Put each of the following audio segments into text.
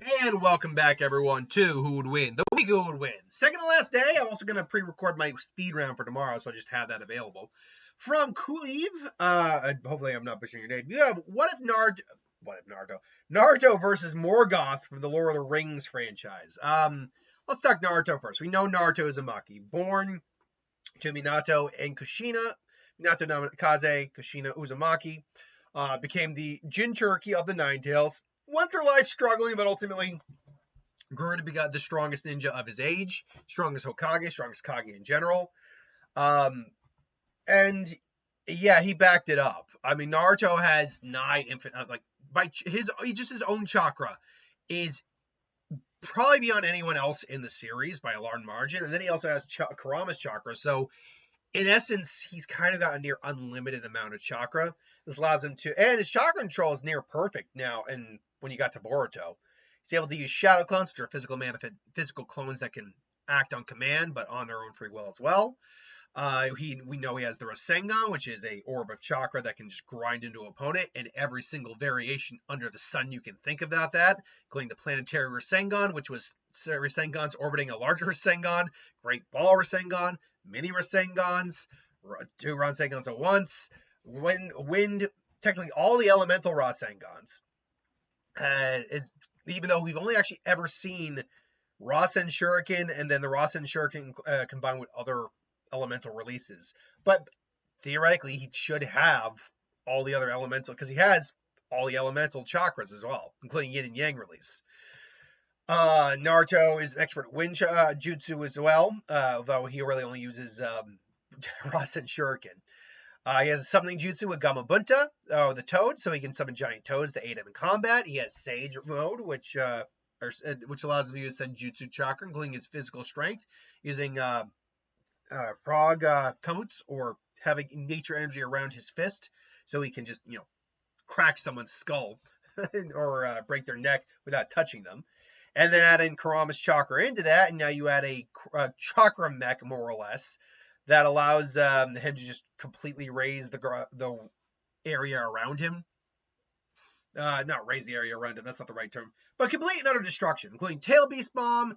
And welcome back, everyone, to Who Would Win? The week Who Would Win. Second to last day. I'm also going to pre-record my speed round for tomorrow, so I just have that available. From Cool hopefully I'm not butchering your name. You have What if Naruto? Naruto versus Morgoth from the Lord of the Rings franchise. Let's talk Naruto first. We know Naruto is Uzumaki, born to Minato and Kushina. Minato Namikaze, Kushina Uzumaki. Became the Jinchuriki of the Nine Tails. Went through life struggling, but ultimately grew to be the strongest ninja of his age, strongest Hokage, strongest Kage in general. And yeah, he backed it up. I mean, Naruto has nigh infinite, his own chakra is probably beyond anyone else in the series by a large margin. And then he also has Kurama's chakra. So in essence, he's kind of got a near unlimited amount of chakra. This allows him to, and his chakra control is near perfect now. And when you got to Boruto, he's able to use shadow clones, which are physical clones that can act on command, but on their own free will as well. We know he has the Rasengan, which is a orb of chakra that can just grind into an opponent, and every single variation under the sun you can think about that, including the planetary Rasengan, which was Rasengans orbiting a larger Rasengan, Great Ball Rasengan, mini Rasengans, two Rasengans at once, wind, technically all the elemental Rasengans. Even though we've only actually ever seen Rasen Shuriken and then the Rasen Shuriken combined with other elemental releases. But theoretically, he should have all the other elemental, because he has all the elemental chakras as well, including yin and yang release. Naruto is an expert wind jutsu as well, though he really only uses Rasen Shuriken. He has a summoning jutsu with Gamabunta, the toad, so he can summon giant toads to aid him in combat. He has Sage mode, which allows him to use Senjutsu chakra, including his physical strength, using frog kamutsu, or having nature energy around his fist, so he can just, crack someone's skull or break their neck without touching them. And then add in Kurama's chakra into that, and now you add a chakra mech, more or less, that allows him to just completely raise the area around him. Not raise the area around him, that's not the right term. But complete and utter destruction, including Tail Beast Bomb,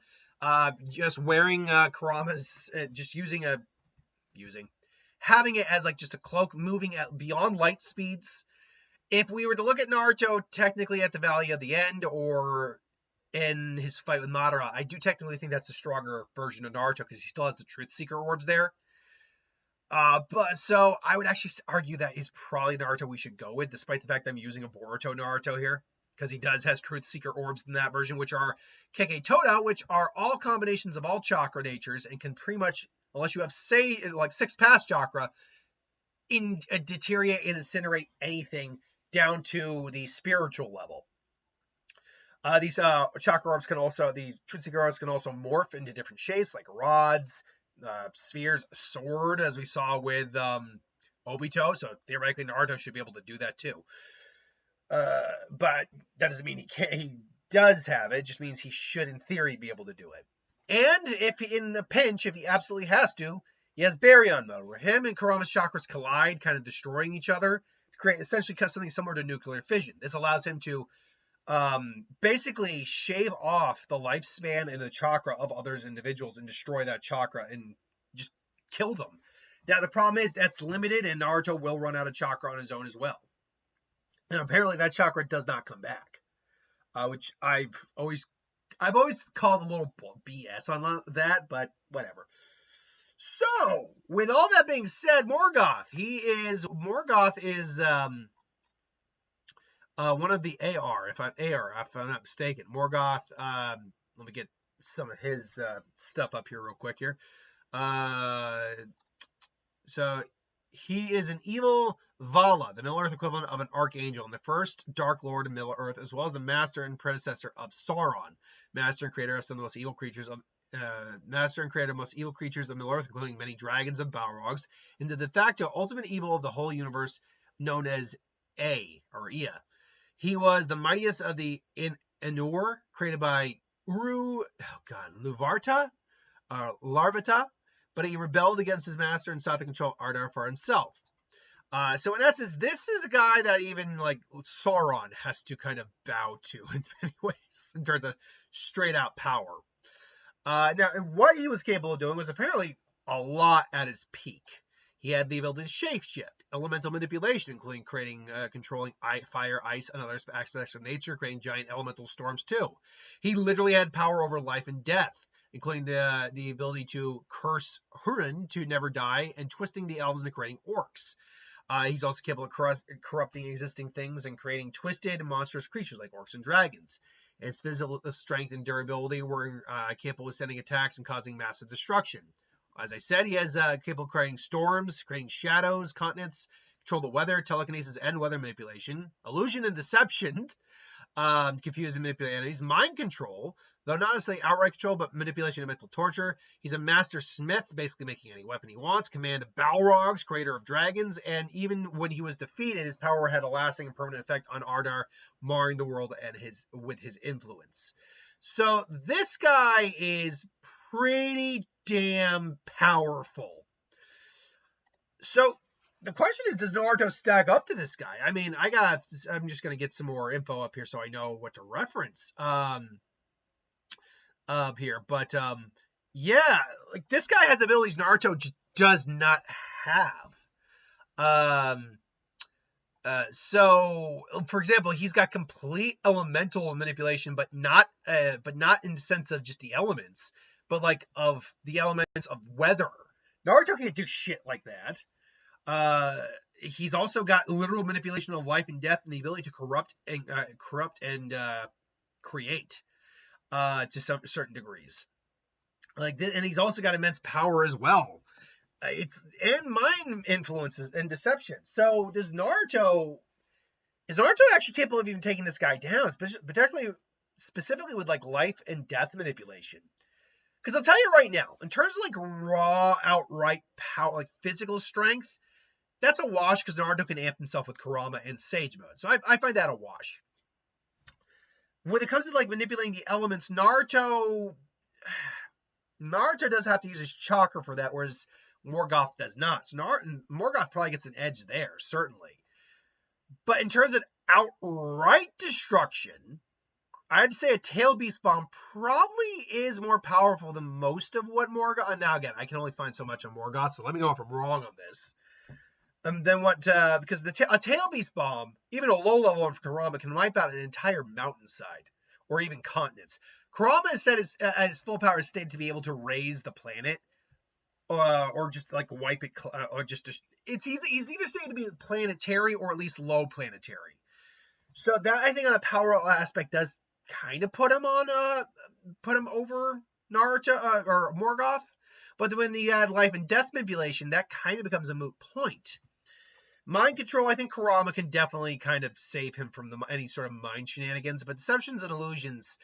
just wearing Kurama's, having it as just a cloak, moving at beyond light speeds. If we were to look at Naruto technically at the Valley of the End, or in his fight with Madara, I do technically think that's a stronger version of Naruto, because he still has the Truth Seeker orbs there. But so I would actually argue that is probably Naruto we should go with, despite the fact that I'm using a Boruto Naruto here, because he has Truth Seeker orbs in that version, which are Keke Toda, which are all combinations of all chakra natures, and can pretty much, unless you have, say, like 6 pass chakra, deteriorate and incinerate anything down to the spiritual level. These chakra orbs can also, the Truth Seeker orbs can also morph into different shapes, like rods, spheres, sword, as we saw with Obito. So theoretically, Naruto should be able to do that too. But that doesn't mean he does have it. It just means he should, in theory, be able to do it. And if in the pinch, if he absolutely has to, he has Baryon mode, where him and Kurama's chakras collide, kind of destroying each other, to create essentially something similar to nuclear fission. This allows him to basically shave off the lifespan and the chakra of others individuals and destroy that chakra and just kill them. Now, the problem is that's limited, and Naruto will run out of chakra on his own as well. And apparently that chakra does not come back, which I've always called a little BS on that, but whatever. So, with all that being said, Morgoth is one of the AR, if I'm not mistaken. Morgoth, let me get some of his stuff up here real quick here. So he is an evil Vala, the Middle-earth equivalent of an archangel, and the first Dark Lord of Middle-earth, as well as the master and predecessor of Sauron, master and creator of some of the most evil creatures of Middle-earth, including many dragons and Balrogs, and the de facto ultimate evil of the whole universe, known as Ea. He was the mightiest of the Ainur, created by Larvata, but he rebelled against his master and sought to control Ardar for himself. So in essence, this is a guy that even like Sauron has to kind of bow to in many ways in terms of straight out power. Now, what he was capable of doing was apparently a lot at his peak. He had the ability to shapeshift, elemental manipulation, including creating, controlling fire, ice, and other aspects of nature, creating giant elemental storms too. He literally had power over life and death, including the ability to curse Hurin to never die, and twisting the elves into creating orcs. He's also capable of corrupting existing things and creating twisted, monstrous creatures like orcs and dragons. And his physical strength and durability were capable of sending attacks and causing massive destruction. As I said, he has capable of creating storms, creating shadows, continents, control the weather, telekinesis, and weather manipulation, illusion and deception, confuse and manipulate enemies, mind control, though not necessarily outright control, but manipulation and mental torture. He's a master smith, basically making any weapon he wants, command of Balrogs, creator of dragons, and even when he was defeated, his power had a lasting and permanent effect on Ardar, marring the world and with his influence. So this guy is pretty damn powerful. So the question is, does Naruto stack up to this guy? I mean, I'm just gonna get some more info up here so I know what to reference up here. But yeah, like this guy has abilities Naruto just does not have. So for example, he's got complete elemental manipulation, but not in the sense of just the elements, but like of the elements of weather. Naruto can't do shit like that. He's also got literal manipulation of life and death and the ability to corrupt and create to some certain degrees. And he's also got immense power as well. And mind influences and deception. So is Naruto actually capable of even taking this guy down, specifically with like life and death manipulation? Because I'll tell you right now, in terms of like raw, outright power, like physical strength, that's a wash because Naruto can amp himself with Kurama and Sage Mode. So I find that a wash. When it comes to like manipulating the elements, Naruto does have to use his chakra for that, whereas Morgoth does not. So Morgoth probably gets an edge there, certainly. But in terms of outright destruction, I'd say a Tail Beast Bomb probably is more powerful than most of what Morgoth. Now again, I can only find so much on Morgoth, so let me know if I'm wrong on this. Then what? Because a Tail Beast Bomb, even a low level of Kurama, can wipe out an entire mountainside or even continents. Kurama is said at his full power state to be able to raise the planet, or just like wipe it, or just he's either stated to be planetary or at least low planetary. So that I think on a power aspect does kind of put him over Naruto or Morgoth. But when you add life and death manipulation, that kind of becomes a moot point. Mind control, I think Kurama can definitely kind of save him from any sort of mind shenanigans. But deceptions and illusions,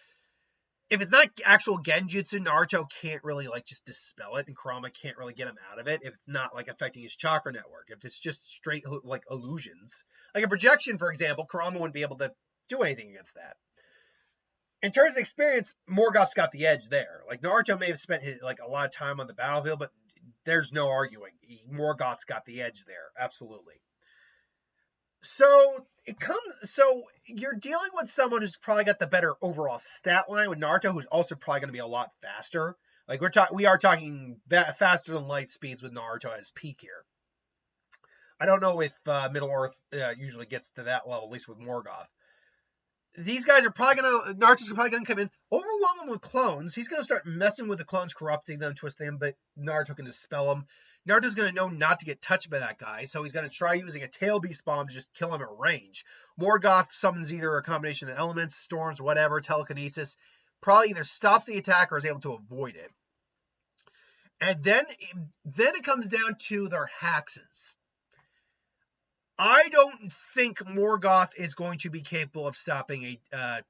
if it's not actual genjutsu, Naruto can't really like just dispel it, and Kurama can't really get him out of it if it's not like affecting his chakra network. If it's just straight like illusions, like a projection, for example, Kurama wouldn't be able to do anything against that. In terms of experience, Morgoth's got the edge there. Like Naruto may have spent like a lot of time on the battlefield, but there's no arguing. Morgoth's got the edge there, absolutely. So you're dealing with someone who's probably got the better overall stat line with Naruto, who's also probably going to be a lot faster. Like we are talking faster than light speeds with Naruto at his peak here. I don't know if Middle Earth usually gets to that level, at least with Morgoth. These guys are probably Naruto's probably gonna come in, overwhelm them with clones. He's gonna start messing with the clones, corrupting them, twisting them, but Naruto can dispel them. Naruto's gonna know not to get touched by that guy, so he's gonna try using a Tail Beast Bomb to just kill him at range. Morgoth summons either a combination of elements, storms, whatever, telekinesis, probably either stops the attack or is able to avoid it. And then it comes down to their hexes. I don't think Morgoth is going to be capable of stopping a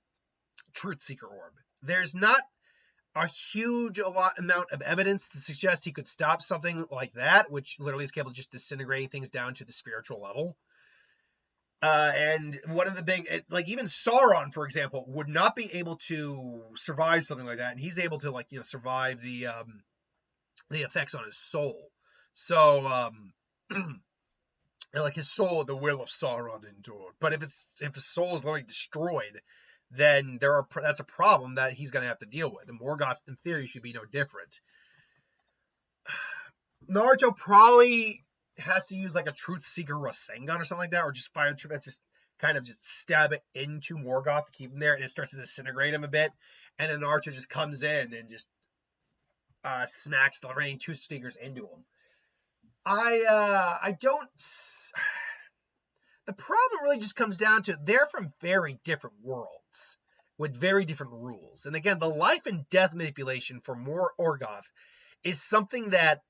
Truth Seeker Orb. There's not a huge amount of evidence to suggest he could stop something like that, which literally is capable of just disintegrating things down to the spiritual level. And one of the big, like even Sauron, for example, would not be able to survive something like that, and he's able to survive the effects on his soul. So And like his soul, the will of Sauron endured. But if his soul is literally destroyed, then that's a problem that he's going to have to deal with. And Morgoth, in theory, should be no different. Naruto probably has to use like a Truth Seeker Rasengan or something like that, or just fire the truth. That's just kind of just stab it into Morgoth to keep him there, and it starts to disintegrate him a bit. And then Naruto just comes in and just smacks the remaining Truth Seekers into him. I don't. The problem really just comes down to they're from very different worlds with very different rules. And again, the life and death manipulation for Morgoth is something that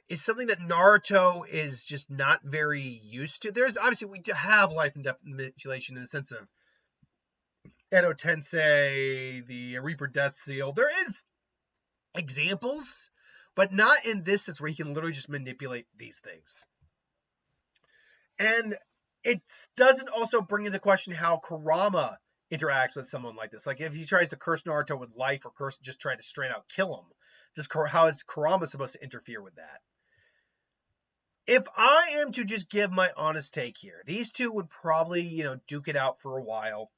Naruto is just not very used to. There's obviously we do have life and death manipulation in the sense of Edo Tensei, the Reaper Death Seal. There is examples, but not in this sense where he can literally just manipulate these things. And it doesn't also bring into question how Kurama interacts with someone like this. Like if he tries to curse Naruto with life or just try to straight out kill him, how is Kurama supposed to interfere with that? If I am to just give my honest take here, these two would probably, duke it out for a while.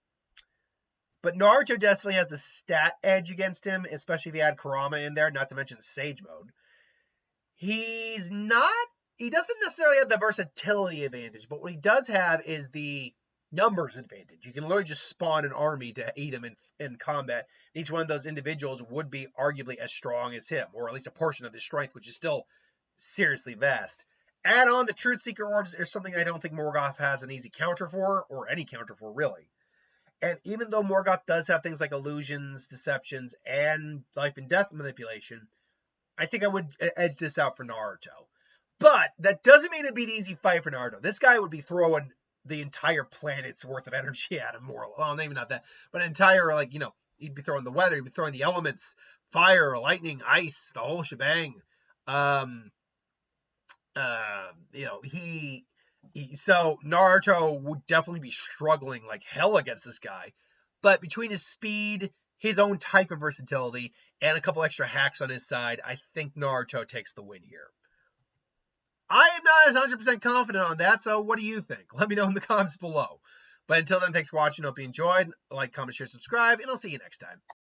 But Naruto definitely has the stat edge against him, especially if you add Kurama in there, not to mention Sage Mode. He doesn't necessarily have the versatility advantage, but what he does have is the numbers advantage. You can literally just spawn an army to aid him in combat. Each one of those individuals would be arguably as strong as him, or at least a portion of his strength, which is still seriously vast. Add on the Truth Seeker Orbs, there's something I don't think Morgoth has an easy counter for, or any counter for, really. And even though Morgoth does have things like illusions, deceptions, and life and death manipulation, I think I would edge this out for Naruto. But that doesn't mean it'd be an easy fight for Naruto. This guy would be throwing the entire planet's worth of energy at him, more. Well, maybe not that, but an entire, he'd be throwing the weather, he'd be throwing the elements, fire, lightning, ice, the whole shebang. So Naruto would definitely be struggling like hell against this guy. But between his speed, his own type of versatility, and a couple extra hacks on his side, I think Naruto takes the win here. I am not as 100% confident on that, so what do you think? Let me know in the comments below. But until then, thanks for watching. Hope you enjoyed. Like, comment, share, subscribe, and I'll see you next time.